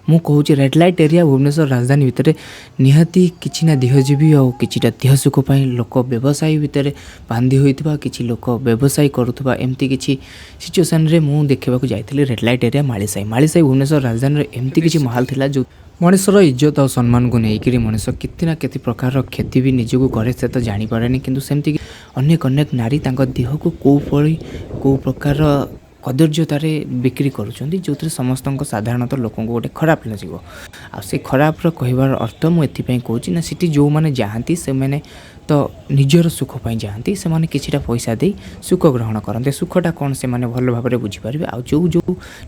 मु कहूँ red light area Bhubaneswar Rajdhani भितर निहाती किछि ना देहजीवी और किछिटा देह सुख लोक व्यवसायी भितर बांधी होता कि लोक व्यवसाय करुवा एमती किसी सिचुएसन रे मु देखा जाइए red light area मालीसाई Bhubaneswar Rajdhani एमती किसी माहौल थिला जो मनुष्यर इज्जत और सम्मान को लेकर मनुष्य केते ना केते प्रकार क्षति भी निजक करे से तो जानीपारे किंतु सेमती अनेक अनेक नारी देह को कौ प्रकार कदर्यतार बिक्री करुँच जो समस्त साधारणतः लोक गोटे खराब लगे आ से खराब कहबार अर्थ मुझे कहूँ ना सीटी जो मैंने जाती से मैंने तो निजर सुख जाती से मैंने किछिटा पैसा दे सुख ग्रहण करते सुखटा कौन से मैंने भल भाव में बुझीपारे आ जो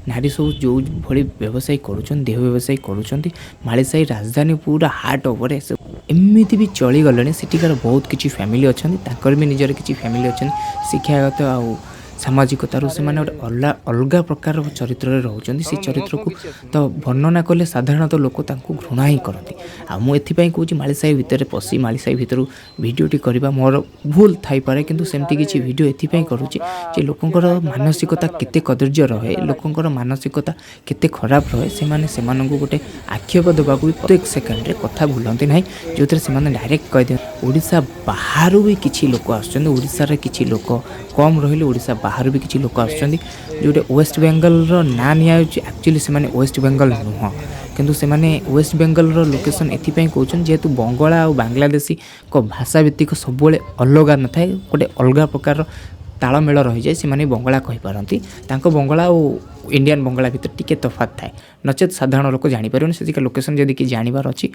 नारी सब जो भली व्यवसाय करुँच देह व्यवसाय करुँच मालीसाई राजधानी पूरा हार्ट ओवर एमती भी चली गले सेठिकार बहुत किसी फैमिली अच्छा भी निजर किसी फैमिली अच्छा शिक्षागत आ सामाजिकतार से माने अलग प्रकार चरित्र रोचंदी से चरित्र को तो वर्णना कले साधारणतः लोक तांको घृणा ही करती आ मु एथिपई कहूँ मालीसाई भितर पशि मालीसाई भितर भिडियोटी करवा मोर भूल थाई पारे किंतु सेमती किसी भिडियो एथिपई करूची जे लोकंकर मानसिकता केते कदर्य रहे लोकंकर मानसिकता केते खराब रहे से माने सेमानंकु गोटे आक्षेप देबाकू प्रत्येक सेकेंड रे कथा भूलंती नाही जोथरे से माने डायरेक्ट कह दे ओडिसा बाहर भी किछि लोक आछन ओडिसा रे किछि लोक कम रहिले ओडिसा बाहर भी किसी लोक आछन जोटे वेस्ट बेंगल ना नि एक्चुअली से माने वेस्ट बेंगल नुह किंतु से माने वेस्ट बेंगल लोकेशन एथिपई कहउछन जेहेतु बंगला और बांग्लादेशी को भाषा भित्तिक सब अलग न थाए गोटे अलग प्रकार तालमेल रही जाए से बंगला कहि पारंती तांको बंगला और इंडियन बंगला भितर टिके तफात थाए नचेत साधारण लोक जापर से लोकेशन जदि कि जानवर अच्छी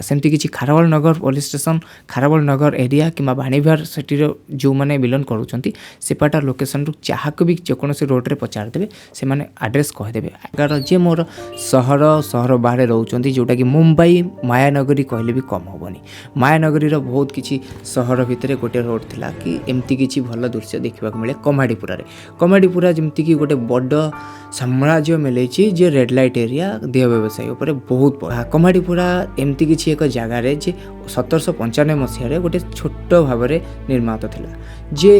सेमती किसी खारवल नगर पुलिस स्टेशन खारवल नगर एरिया कि बाणीविहार सेठी जो मैंने बिलोंग करुँच सेपाटा लोकेशन रु जहाँ भी जेकोसी रोड रे पचारदेवे से मैंने आड्रेस कहीदेवे अगर जे मोर सहर बाहर रोच जोटा कि मुंबई मायानगरी कहले भी कम हेनी मायानगरी बहुत किसी सहर भितर गोटे रोड थिला कि एमती किसी भल दृश्य देखा मिले कमाड़ीपुरा जमती कि गोटे बड़ साम्राज्य मिले जे रेड लाइट एरिया देह व्यवसाय उपर बहुत कमाड़ीपुरा एमती किसी एक जगार जे 1795 मसीह गोटे छोट भाव निर्मात थिला जे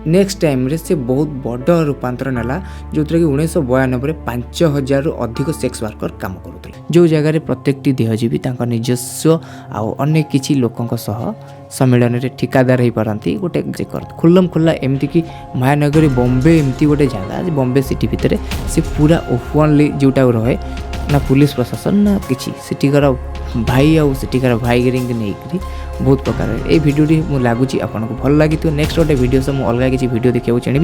नेक्स्ट टाइम रे से बहुत बड़ रूपांतर नाला जो कि 1992 5000 रु अधिक सेक्स वर्कर काम करुले जो जगह प्रत्येकटी देहजीवी निजस्व आउ अनेक किसी लोकों सह सम्मेलन रे ठिकादार हो पारती गोटे खुल्लम खुल्ला एमती कि मायानगरी बॉम्बे एमती गोटे जगह बॉम्बे सिटी भितर से पूरा ओपनली जोटा रहे ना पुलिस प्रशासन ना किसी सेठिकार भाई आउ सेठिकार भाईगिरी नहीं बहुत प्रकार ये भिडियोटी मुझे लगुच आपको भल लगी नेक्स्ट गोटे भिडियो से मुझे अलग किसी भिडियो देखा चाहिए।